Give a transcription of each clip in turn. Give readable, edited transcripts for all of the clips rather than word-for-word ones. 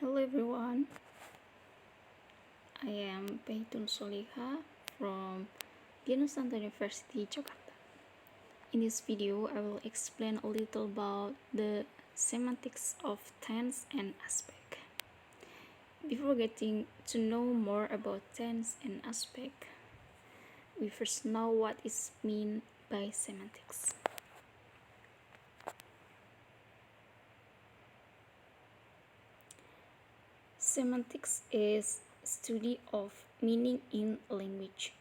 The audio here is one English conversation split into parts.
Hello everyone, I am Baitun Solikha from University, Jakarta. In this video, I will explain a little about the semantics of tense and aspect. Before getting to know more about tense and aspect, we first know what is meant by semantics. Semantics is study of meaning in language.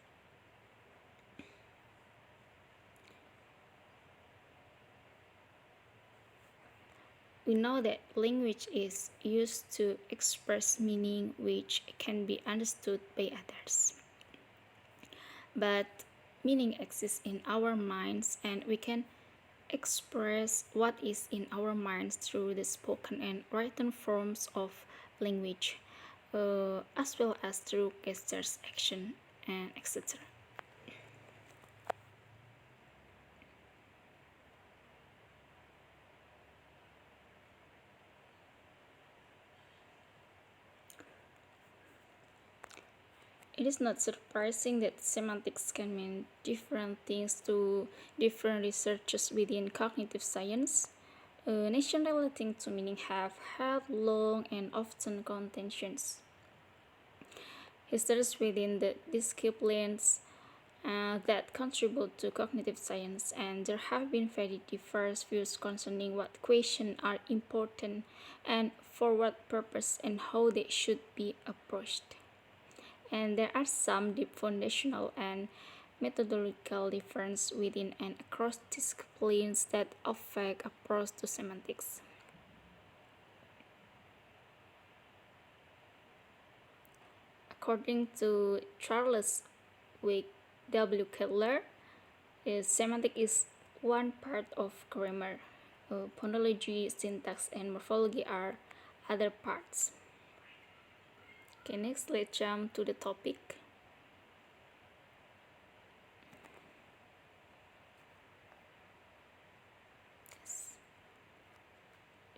We know that language is used to express meaning which can be understood by others. But meaning exists in our minds, and we can express what is in our minds through the spoken and written forms of language, as well as through gestures, action, and etc. It is not surprising that semantics can mean different things to different researchers within cognitive science. Notions relating to meaning have had long and often contentions. Histories within the disciplines that contribute to cognitive science, and there have been very diverse views concerning what questions are important and for what purpose and how they should be approached. And there are some deep foundational and methodological differences within and across disciplines that affect approach to semantics. According to Charles W. Kettler, semantics is one part of grammar. Phonology, syntax, and morphology are other parts. Okay, next let's jump to the topic.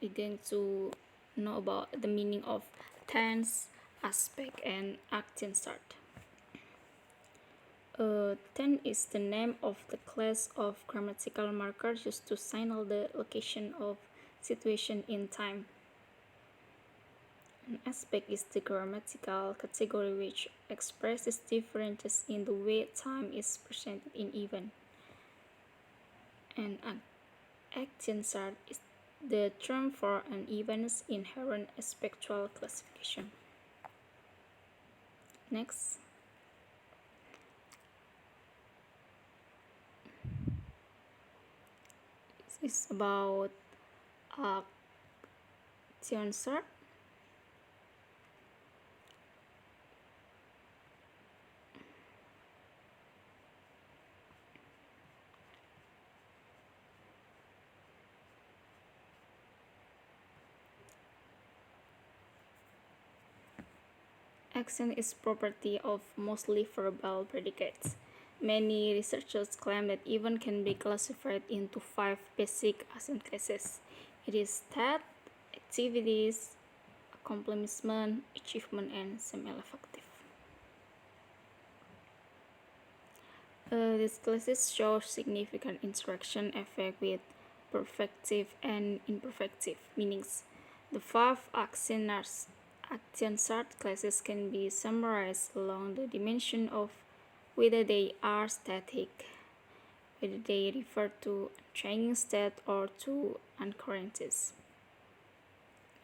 We're going to know about the meaning of tense, aspect, and action start. Tense is the name of the class of grammatical markers used to signal the location of situation in time. An aspect is the grammatical category which expresses differences in the way time is presented in event. And an action chart is the term for an event's inherent aspectual classification. Next. This is about action chart. Action is property of mostly verbal predicates. Many researchers claim that event can be classified into 5 basic action classes. It is state, activities, accomplishment, achievement, and semi-affective. These classes show significant interaction effect with perfective and imperfective meanings. The 5 action chart classes can be summarized along the dimension of whether they are static, whether they refer to changing state or to occurrences,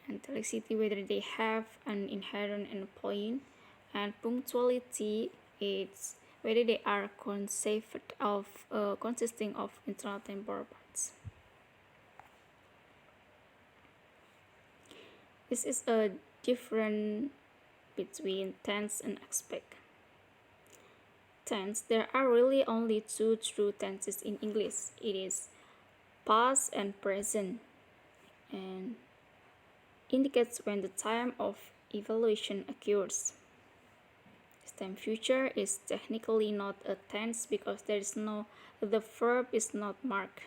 intellectuality, whether they have an inherent endpoint, and punctuality is whether they are consisting of internal temporal parts. This is a difference between tense and aspect. Tense, there are really only 2 true tenses in English. It is past and present, and indicates when the time of evaluation occurs. This time future is technically not a tense because the verb is not marked.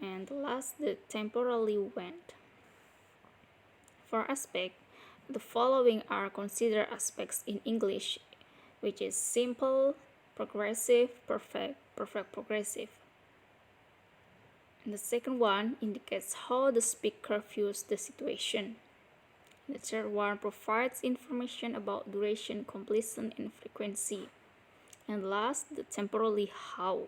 And last, the temporally went. For aspect, the following are considered aspects in English, which is simple, progressive, perfect, perfect progressive. And the second one indicates how the speaker views the situation. The third one provides information about duration, completion, and frequency. And last, the temporally how.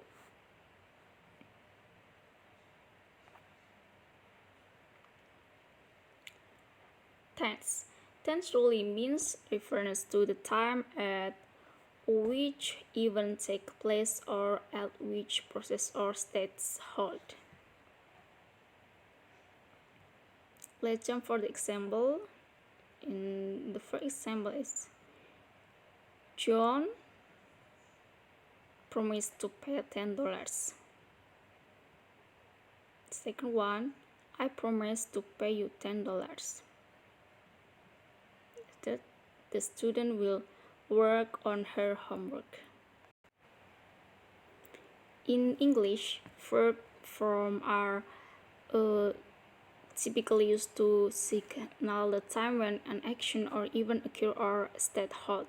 Tense. Tense really means reference to the time at which event take place or at which process or states hold. Let's jump for the example. In the first example is John promised to pay $10. Second one, I promise to pay you $10. Third, the student will work on her homework. In English, verb form are typically used to signal the time when an action or event occur or state hold.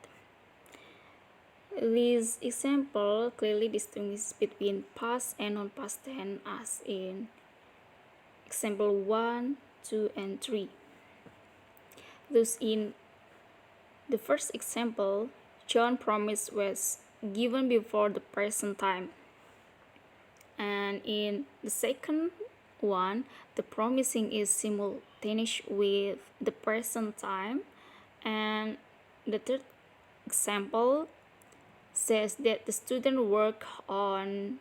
This example clearly distinguishes between past and non-past tense as in example 1, 2, and 3. Thus in the first example, John promise was given before the present time. And in the second one, the promising is simultaneous with the present time. And the third example says that the student work on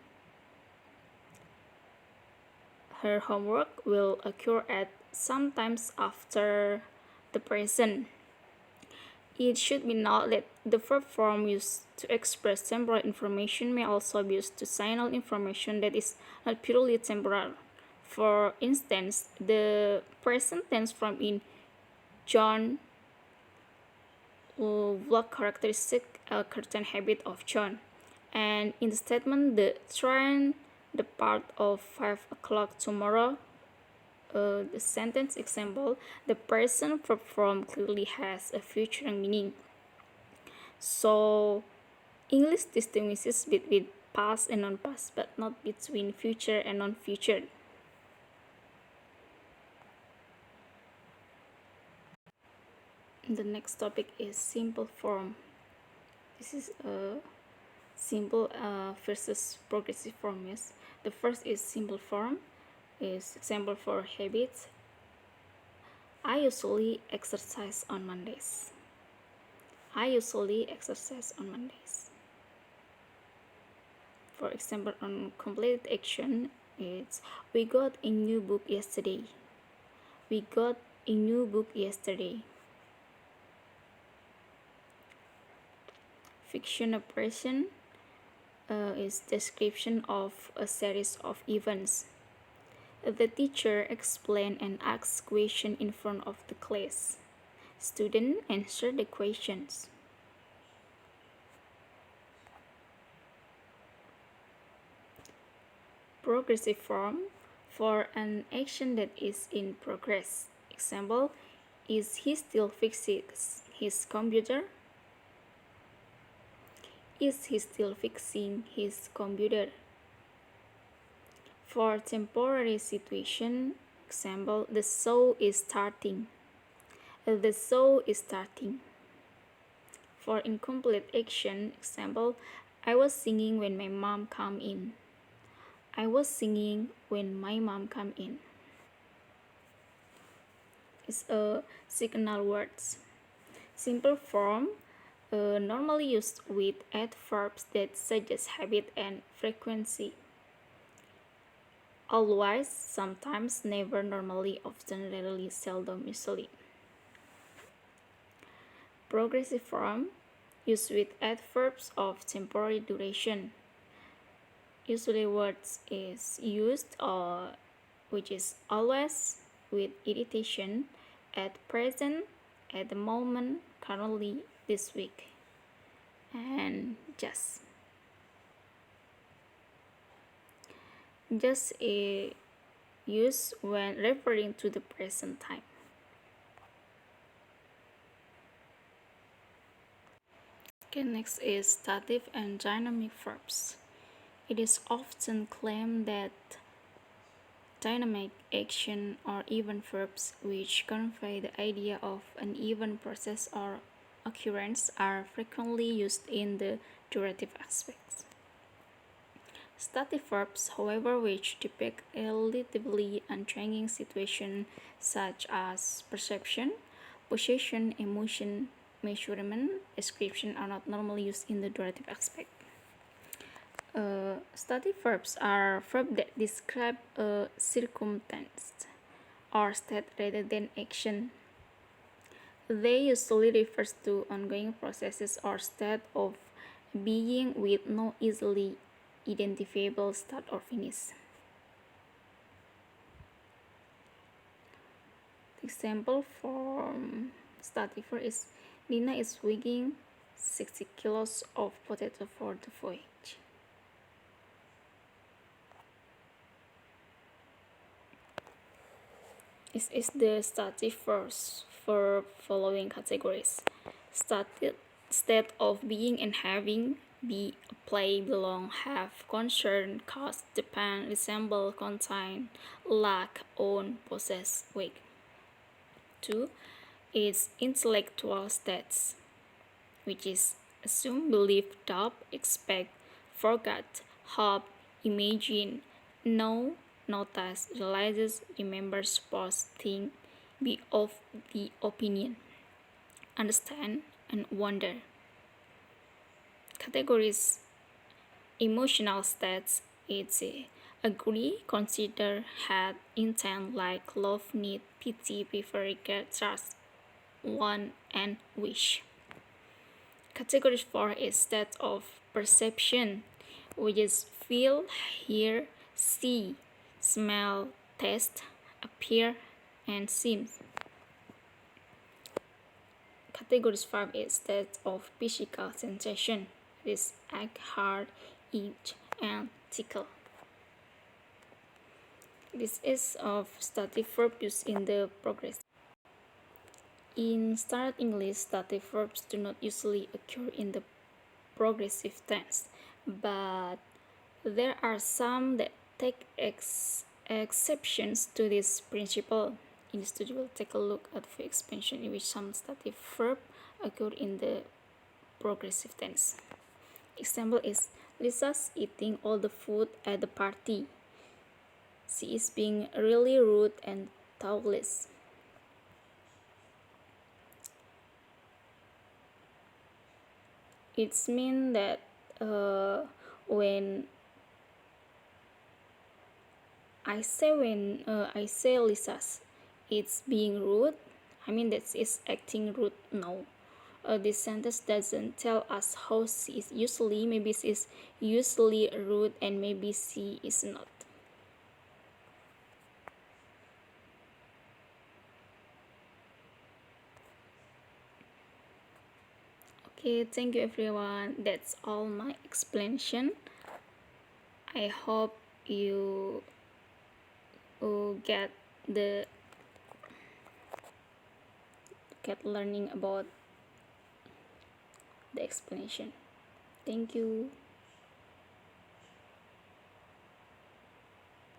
her homework will occur at sometimes after the present. It should be noted that the verb form used to express temporal information may also be used to signal information that is not purely temporal. For instance, the present tense form in John vlog characteristic curtain habit of John, and in the statement the train depart of 5 o'clock tomorrow, the sentence example, the present verb form clearly has a future meaning. So English distinguishes between past and non-past, but not between future and non-future. The next topic is simple form. This is a simple versus progressive form. Yes, the first is simple form. Is example for habits. I usually exercise on Mondays. I usually exercise on Mondays. For example, on completed action, it's we got a new book yesterday. We got a new book yesterday. Fiction operation is description of a series of events. The teacher explained and asked questions in front of the class. Students answer the questions. Progressive form for an action that is in progress. Example, is he still fixing his computer? Is he still fixing his computer? For temporary situation, example, the show is starting. The show is starting. For incomplete action, example, I was singing when my mom came in. I was singing when my mom came in. It's a signal words. Simple form normally used with adverbs that suggest habit and frequency. Always, sometimes, never, normally, often, rarely, seldom, usually. Progressive form used with adverbs of temporary duration. Usually words is used which is always, with irritation, at present, at the moment, currently, this week, and just. Just a use when referring to the present time. Okay, next is dative and dynamic verbs. It is often claimed that dynamic action or event verbs which convey the idea of an event process or occurrence are frequently used in the durative aspects. Static verbs, however, which depict a relatively unchanging situation such as perception, possession, emotion, measurement, description are not normally used in the durative aspect. Static verbs are verbs that describe a circumstance or state rather than action. They usually refer to ongoing processes or state of being with no easily identifiable start or finish. Example from static verb is Nina is weighing 60 kilos of potato for the voyage. This is the stative verbs for following categories: static, state of being and having, be, play, belong, have, concern, cause, depend, resemble, contain, lack, own, possess, wake. 2 is intellectual states, which is assume, believe, doubt, expect, forget, hope, imagine, know, notice, realizes, remember, suppose, think, be of the opinion, understand, and wonder. Categories: emotional states, it's agree, consider, had, intent, like, love, need, pity, prefer, regret, trust, want, and wish. Category 4 is state of perception, which is feel, hear, see, smell, taste, appear, and seem. Category 5 is state of physical sensation, it is ache, heart, itch, and tickle. This is of stative verb used in the progressive. In Standard English, stative verbs do not usually occur in the progressive tense, but there are some that take exceptions to this principle. In this study, we'll take a look at the expansion in which some stative verb occur in the progressive tense. Example is Lisa's eating all the food at the party. She is being really rude and thoughtless. It's mean that when I say Lisa's it's being rude, I mean that it's acting rude. No, this sentence doesn't tell us how she is usually. Maybe she is usually rude and maybe she is not. Okay, thank you everyone. That's all my explanation. I hope you get the learning about the explanation. Thank you.